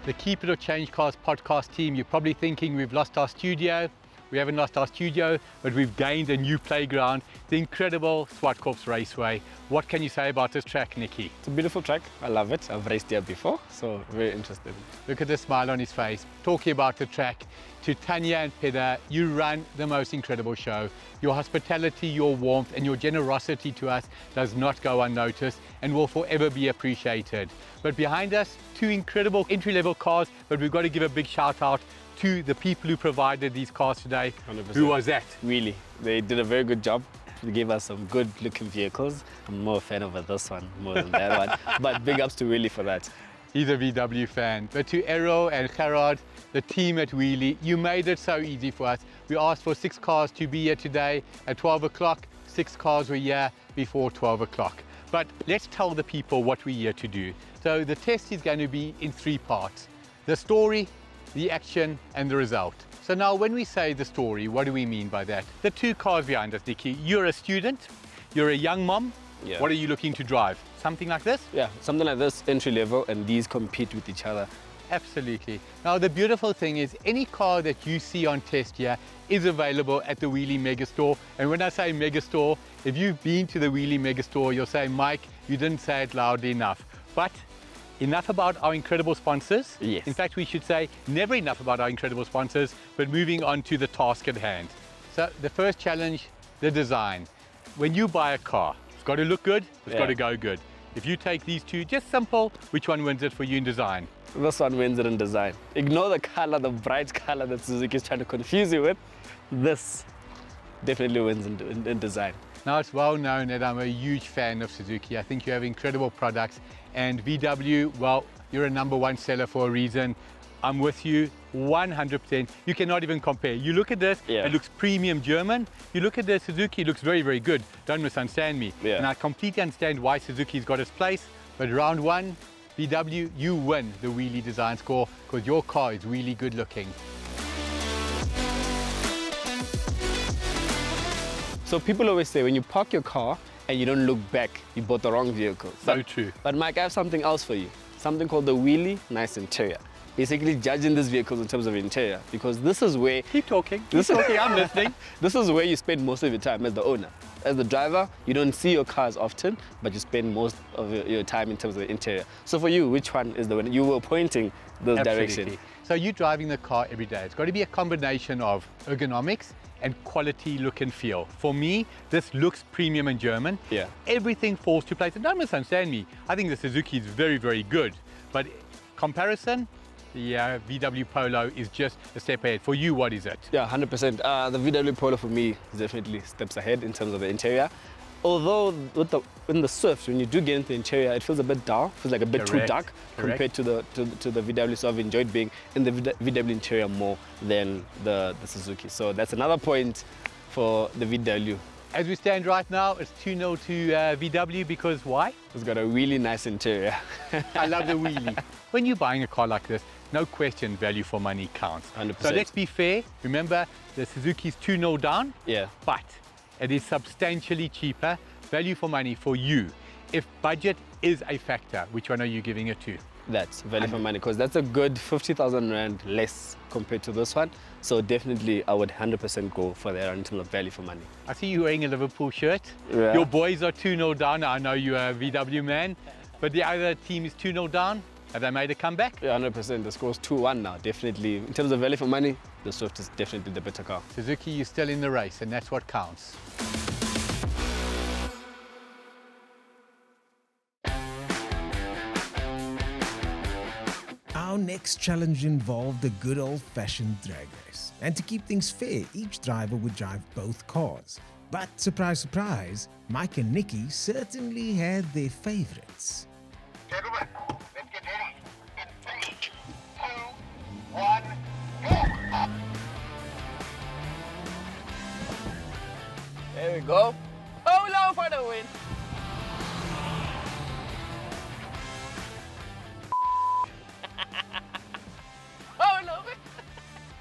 The Keep It or Change Cars podcast team, you're probably thinking we've lost our studio. We haven't lost our studio, but we've gained a new playground, the incredible Zwartkops Raceway. What can you say about this track, Nicky? It's a beautiful track. I love it. I've raced here before, so very interested. Look at the smile on his face. Talking about the track, to Tanya and Peter, you run the most incredible show. Your hospitality, your warmth, and your generosity to us does not go unnoticed and will forever be appreciated. But behind us, two incredible entry-level cars, but we've got to give a big shout out to the people who provided these cars today. 100%. Who was that? Weelee. They did a very good job. They gave us some good looking vehicles. I'm more a fan of this one more than that one. But big ups to Weelee for that. He's a VW fan. But to Errol and Gerard, the team at Weelee, you made it so easy for us. We asked for 6 cars to be here today at 12 o'clock. 6 cars were here before 12 o'clock. But let's tell the people what we're here to do. So the test is going to be in 3 parts. The story, the action, and the result. So now when we say the story, what do we mean by that? The 2 cars behind us, Nicky, you're a student, you're a young mom. Yeah. What are you looking to drive? Something like this? Yeah, something like this, entry level, and these compete with each other. Absolutely. Now the beautiful thing is any car that you see on test here is available at the Weelee Megastore. And when I say Megastore, if you've been to the Weelee Megastore, you'll say, Mike, you didn't say it loudly enough. But enough about our incredible sponsors. Yes. In fact, we should say never enough about our incredible sponsors, but moving on to the task at hand. So the first challenge, the design. When you buy a car, it's got to look good, it's got to go good. If you take these 2, just simple, which one wins it for you in design? This one wins it in design. Ignore the color, the bright color that Suzuki is trying to confuse you with. This definitely wins in design. Now it's well known that I'm a huge fan of Suzuki. I think you have incredible products, and VW, well, you're a #1 seller for a reason. I'm with you 100%. You cannot even compare. You look at this, it looks premium German. You look at the Suzuki, it looks very, very good. Don't misunderstand me. Yeah. And I completely understand why Suzuki's got its place, but round 1, VW, you win the Weelee design score because your car is really good looking. So people always say when you park your car and you don't look back, you bought the wrong vehicle. So true. But Mike, I have something else for you. Something called the Weelee Nice Interior. Basically judging these vehicles in terms of interior, because this is where... Keep talking, I'm listening. This is where you spend most of your time as the owner. As the driver, you don't see your cars often, but you spend most of your time in terms of the interior. So for you, which one is the winner? You were pointing this direction. So you're driving the car every day. It's got to be a combination of ergonomics and quality look and feel. For me, this looks premium and German. Yeah. Everything falls to place. And don't misunderstand me. I think the Suzuki is very, very good. But comparison, the VW Polo is just a step ahead. For you, what is it? Yeah, 100%. The VW Polo for me is definitely steps ahead in terms of the interior. Although in the Swift, when you do get into the interior, it feels a bit dull, feels like a bit too dark compared to the VW. So I've enjoyed being in the VW interior more than the Suzuki. So that's another point for the VW. As we stand right now, it's 2-0 to VW because why? It's got a really nice interior. I love the Weelee. When you're buying a car like this, no question, value for money counts. 100%. So let's be fair. Remember, the Suzuki's 2-0 down. Yeah. But it is substantially cheaper, value for money for you. If budget is a factor, which one are you giving it to? That's value for money, because that's a good 50,000 Rand less compared to this one. So definitely I would 100% go for that in terms of value for money. I see you wearing a Liverpool shirt. Yeah. Your boys are 2-0 down. I know you're a VW man, but the other team is 2-0 down. Have they made a comeback? Yeah, 100%. The score's 2-1 now, definitely. In terms of value for money, the Swift is definitely the better car. Suzuki, you're still in the race, and that's what counts. Our next challenge involved a good old-fashioned drag race. And to keep things fair, each driver would drive both cars. But surprise, surprise, Mike and Nicky certainly had their favorites. Gentlemen, let's get ready. In 3, 2, 1, go! There we go. Polo for the win.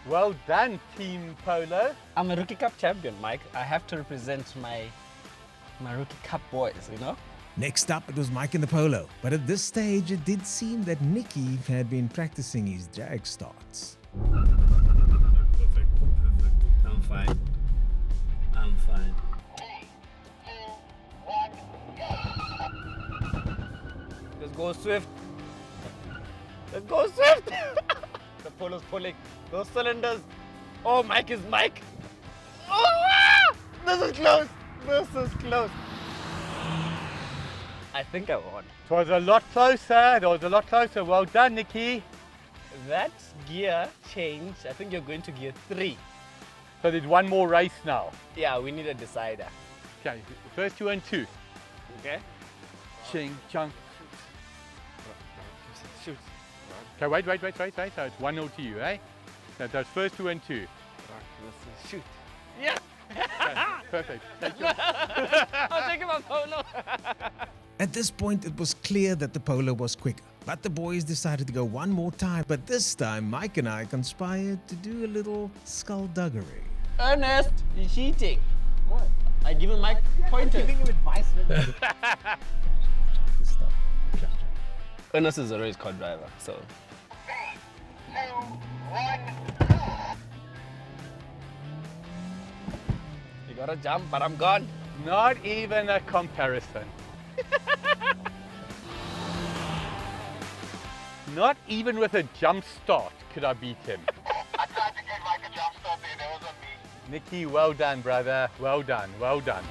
Well done, Team Polo. I'm a Rookie Cup champion, Mike. I have to represent my Rookie Cup boys, you know? Next up, it was Mike in the Polo, but at this stage, it did seem that Nicky had been practicing his drag starts. Perfect. I'm fine. I'm fine. 3, 2, 1, go! Let's go Swift. Let's go Swift. The Polo's pulling. Those cylinders. Oh, Mike is Mike. Oh, this is close. This is close. I think I won. It was a lot closer. It was a lot closer. Well done, Nicky. That gear change, I think you're going to gear 3. So there's one more race now. Yeah, we need a decider. Okay, first 2 and 2. Okay? Ching, chong. Shoot. Okay, wait. So it's 1-0 to you, eh? So that's first 2 and 2. Shoot. Yes! Okay, perfect. Take your... I'm taking my Polo. At this point, it was clear that the Polo was quicker, but the boys decided to go one more time. But this time, Mike and I conspired to do a little skullduggery. Ernest, you're cheating. What? I give him my pointer. Giving him advice. Ernest is a race car driver, so. 3, 2, 1, You gotta jump, but I'm gone. Not even a comparison. Not even with a jump start could I beat him. I tried to get like a jump start there, that was on me. Nicky, well done, brother. Well done, well done.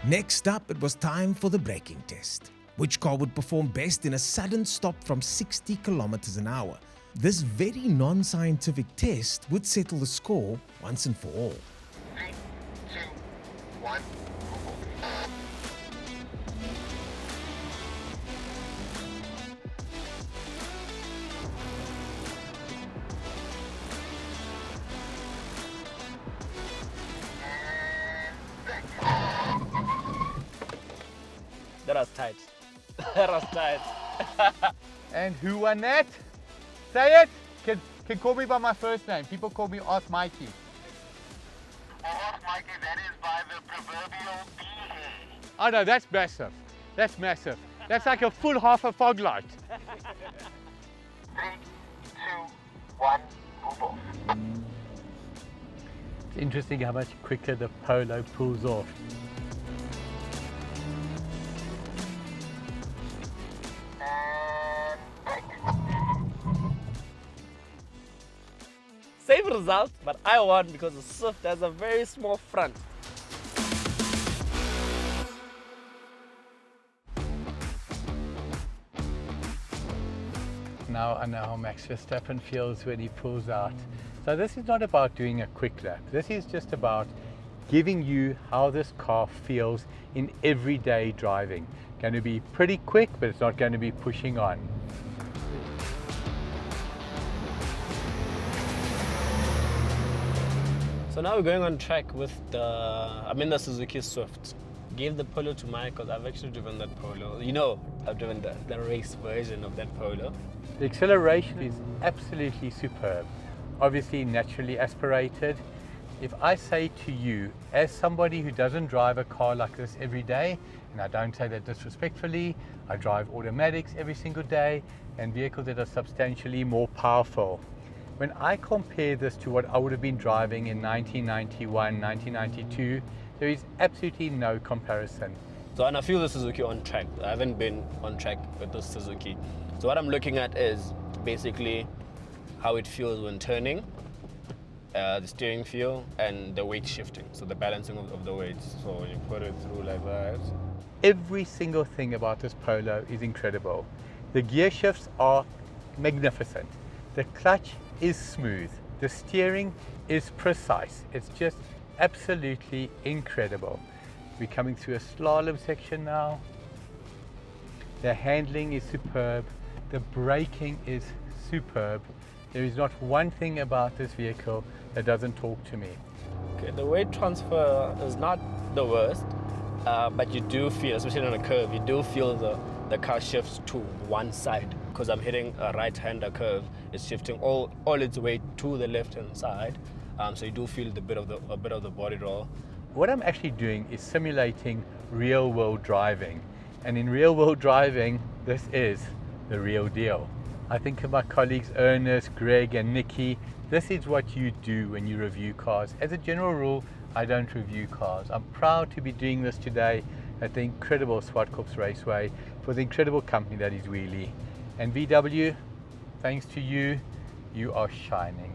Next up, it was time for the braking test. Which car would perform best in a sudden stop from 60 kilometers an hour? This very non-scientific test would settle the score once and for all. 3, 2, 1, That was tight. That was tight. And who won that? Say it. Can call me by my first name. People call me Ask Mikey. Off, Mikey, that is by the proverbial bee. Oh no, that's massive. That's massive. That's like a full half a fog light. 3, 2, 1, move off. It's interesting how much quicker the Polo pulls off. And break. Same result, but I won because the Swift has a very small front. Now I know how Max Verstappen feels when he pulls out. So this is not about doing a quick lap. This is just about giving you how this car feels in everyday driving. Going to be pretty quick, but it's not going to be pushing on. So now we're going on track with the Suzuki Swift. Gave the Polo to Mike because I've actually driven that Polo. You know, I've driven the race version of that Polo. The acceleration is absolutely superb. Obviously naturally aspirated. If I say to you, as somebody who doesn't drive a car like this every day, and I don't say that disrespectfully, I drive automatics every single day and vehicles that are substantially more powerful. When I compare this to what I would have been driving in 1991, 1992, there is absolutely no comparison. So, and I feel the Suzuki on track. I haven't been on track with the Suzuki. So what I'm looking at is basically how it feels when turning, the steering feel, and the weight shifting. So the balancing of the weights. So when you put it through like that. Every single thing about this Polo is incredible. The gear shifts are magnificent. The clutch is smooth. The steering is precise. It's just absolutely incredible. We're coming through a slalom section now. The handling is superb. The braking is superb. There is not one thing about this vehicle that doesn't talk to me. Okay, the weight transfer is not the worst, but you do feel, especially on a curve, you do feel the car shifts to one side. because I'm hitting a right-hander curve, it's shifting all its weight to the left-hand side. So you do feel a bit of the body roll. What I'm actually doing is simulating real-world driving. And in real-world driving, this is the real deal. I think of my colleagues Ernest, Greg and Nicky. This is what you do when you review cars. As a general rule, I don't review cars. I'm proud to be doing this today at the incredible Zwartkops Raceway for the incredible company that is Weelee. And VW, thanks to you, you are shining.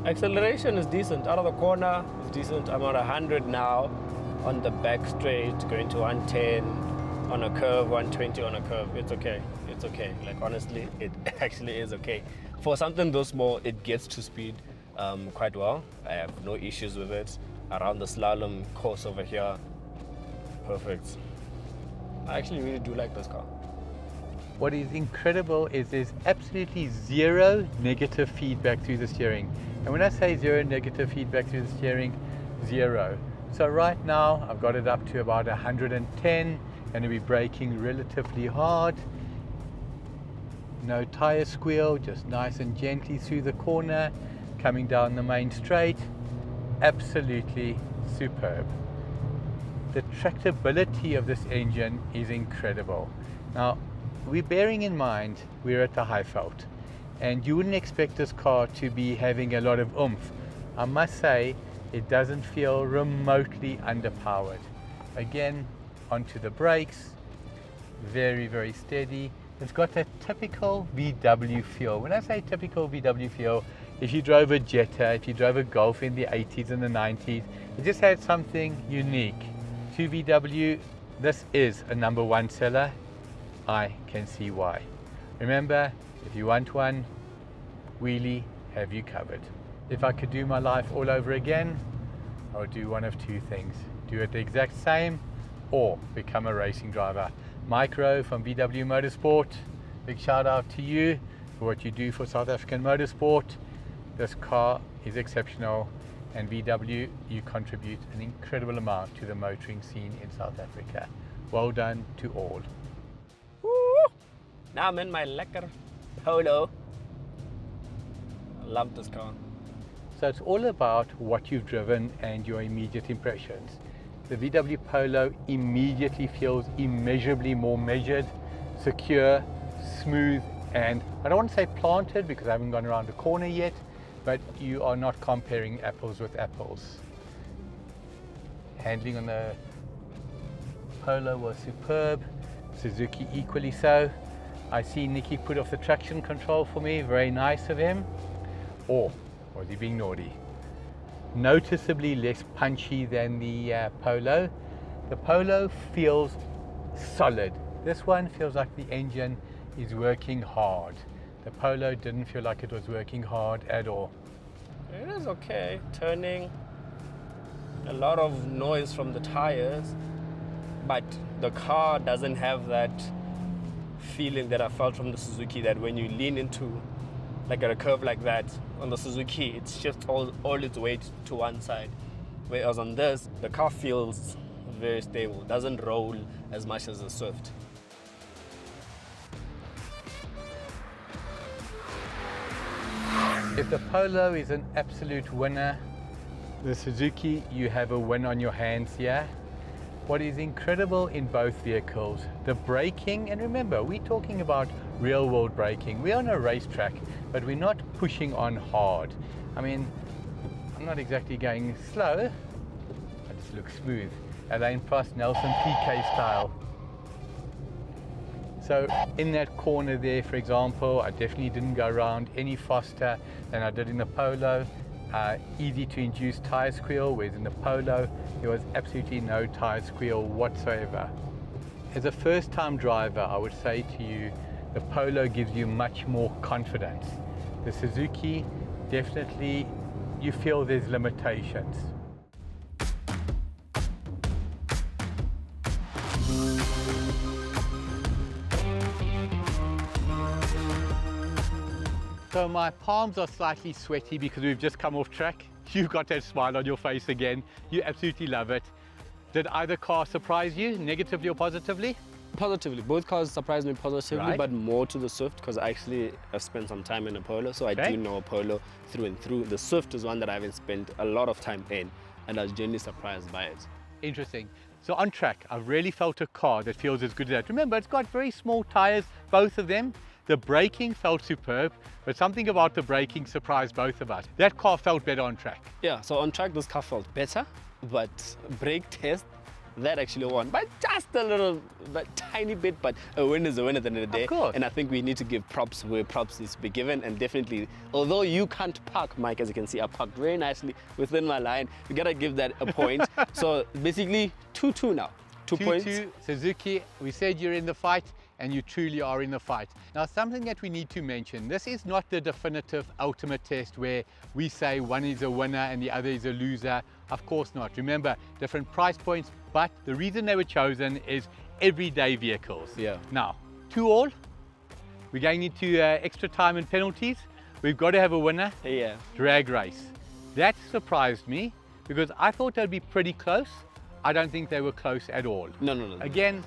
Acceleration is decent. Out of the corner is decent. I'm on 100 now on the back straight, going to 110 on a curve, 120 on a curve. It's okay. It's okay. Like honestly, it actually is okay. For something though small, it gets to speed quite well. I have no issues with it. Around the slalom course over here, perfect. I actually really do like this car. What is incredible is there's absolutely zero negative feedback through the steering. And when I say zero negative feedback through the steering, zero. So right now I've got it up to about 110 and it'll be braking relatively hard. No tire squeal, just nice and gently through the corner, coming down the main straight. Absolutely superb. The tractability of this engine is incredible. Now, we're bearing in mind we're at the Highveld, and you wouldn't expect this car to be having a lot of oomph. I must say, it doesn't feel remotely underpowered. Again, onto the brakes, very, very steady. It's got that typical VW feel. When I say typical VW feel, if you drove a Jetta, if you drove a Golf in the 80s and the 90s, it just had something unique. To VW, this is a #1 seller. I can see why. Remember, if you want one, Weelee have you covered. If I could do my life all over again, I would do one of two things. Do it the exact same or become a racing driver. Mike Rowe from VW Motorsport, big shout out to you for what you do for South African motorsport. This car is exceptional, and VW, you contribute an incredible amount to the motoring scene in South Africa. Well done to all. Woo! Now I'm in my lekker Polo. I love this car. So it's all about what you've driven and your immediate impressions. The VW Polo immediately feels immeasurably more measured, secure, smooth, and I don't want to say planted because I haven't gone around the corner yet, but you are not comparing apples with apples. Handling on the Polo was superb, Suzuki equally so. I see Nicky put off the traction control for me, very nice of him. Or was he being naughty? Noticeably less punchy than the Polo. The Polo feels solid. This one feels like the engine is working hard. The Polo didn't feel like it was working hard at all. It is okay. Turning, a lot of noise from the tires, but the car doesn't have that feeling that I felt from the Suzuki, that when you lean into like at a curve like that on the Suzuki, it shifts all its weight to one side. Whereas on this, the car feels very stable, doesn't roll as much as the Swift. If the Polo is an absolute winner, the Suzuki, you have a win on your hands here. What is incredible in both vehicles, the braking, and remember, we're talking about real world braking. We're on a racetrack, but we're not pushing on hard. I mean, I'm not exactly going slow, I just look smooth. Alain Prost, Nelson PK style. So in that corner there, for example, I definitely didn't go around any faster than I did in the Polo. Easy to induce tire squeal, whereas in the Polo, there was absolutely no tire squeal whatsoever. As a first-time driver, I would say to you, the Polo gives you much more confidence. The Suzuki, definitely, you feel there's limitations. So my palms are slightly sweaty because we've just come off track. You've got that smile on your face again. You absolutely love it. Did either car surprise you, negatively or positively? Positively. Both cars surprised me positively, Right. but more to the Swift because I actually have spent some time in a Polo, so I Okay. do know a Polo through and through. The Swift is one that I haven't spent a lot of time in, and I was genuinely surprised by it. Interesting. So on track, I've really felt a car that feels as good as that. Remember, it's got very small tires, both of them. The braking felt superb, but something about the braking surprised both of us. That car felt better on track. Yeah, so on track, this car felt better, but brake test, that actually won by just a little, but tiny bit, but a win is a win at the end of the day. Of course. And I think we need to give props where props needs to be given, and definitely, although you can't park, Mike, as you can see, I parked very nicely within my line. We gotta give that a point. So basically, 2-2 now. 2 points. 2-2, Suzuki, we said you're in the fight, and you truly are in the fight. Now, something that we need to mention, this is not the definitive ultimate test where we say one is a winner and the other is a loser. Of course not. Remember, different price points, but the reason they were chosen is everyday vehicles. Yeah. Now, 2-2, we're going into extra time and penalties. We've got to have a winner. Yeah. Drag race. That surprised me because I thought they'd be pretty close. I don't think they were close at all. No. Again,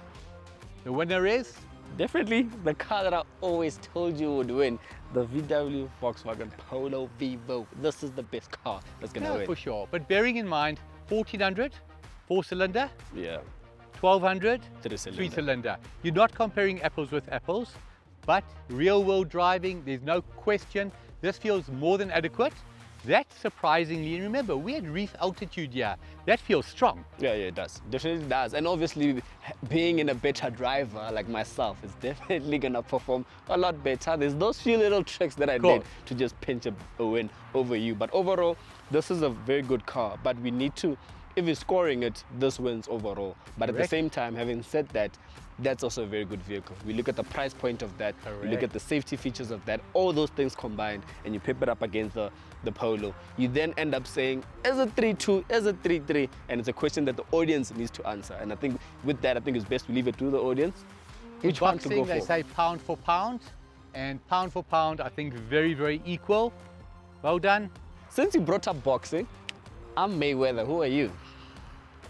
the winner is Definitely the car that I always told you would win, the VW Volkswagen Polo Vivo. This is the best car that's gonna win. for sure. But bearing in mind, 1400, 4-cylinder, Yeah, 1200, 3-cylinder. 3-cylinder. You're not comparing apples with apples, but real world driving, there's no question. This feels more than adequate. That surprisingly, and remember, we had reef altitude here. That feels strong. Yeah, it does. Definitely does. And obviously, being in a better driver like myself is definitely gonna perform a lot better. There's those few little tricks that I did to just pinch a win over you. But overall, this is a very good car. But we need to, if we're scoring it, this wins overall. But at the Correct. same time, having said that, that's also a very good vehicle. We look at the price point of that, we look Correct. at the safety features of that, all those things combined, and you pip it up against the Polo. You then end up saying, is it 3-2, is it 3-3? And it's a question that the audience needs to answer. And I think with that, I think it's best we leave it to the audience. In Which one to boxing, go they for? say pound for pound, and pound for pound, I think very, very equal. Well done. Since you brought up boxing, I'm Mayweather. Who are you?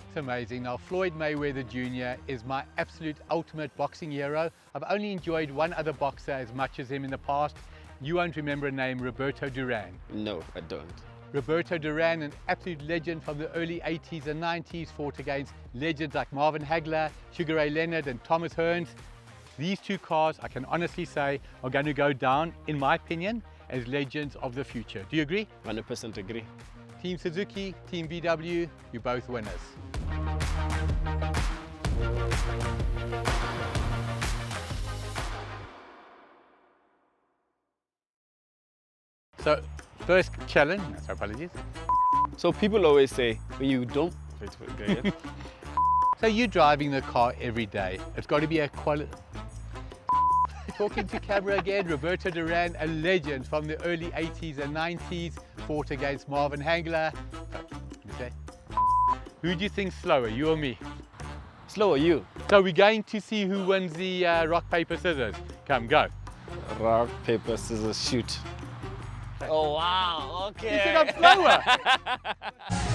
It's amazing. Now, Floyd Mayweather Jr. is my absolute ultimate boxing hero. I've only enjoyed one other boxer as much as him in the past. You won't remember a name, Roberto Duran. No, I don't. Roberto Duran, an absolute legend from the early 80s and 90s, fought against legends like Marvin Hagler, Sugar Ray Leonard and Thomas Hearns. These two cars, I can honestly say, are going to go down, in my opinion, as legends of the future. Do you agree? 100% agree. Team Suzuki, Team VW, you're both winners. So, first challenge, so apologies. So people always say, when you don't... Wait, go again. So you're driving the car every day. It's got to be a quality... Talking to camera again, Roberto Duran, a legend from the early 80s and 90s, fought against Marvin Hagler. Who do you think's slower, you or me? Slow, you. So we're going to see who wins the rock, paper, scissors. Come, go. Rock, paper, scissors, shoot. Oh, wow, okay. You said I'm slower.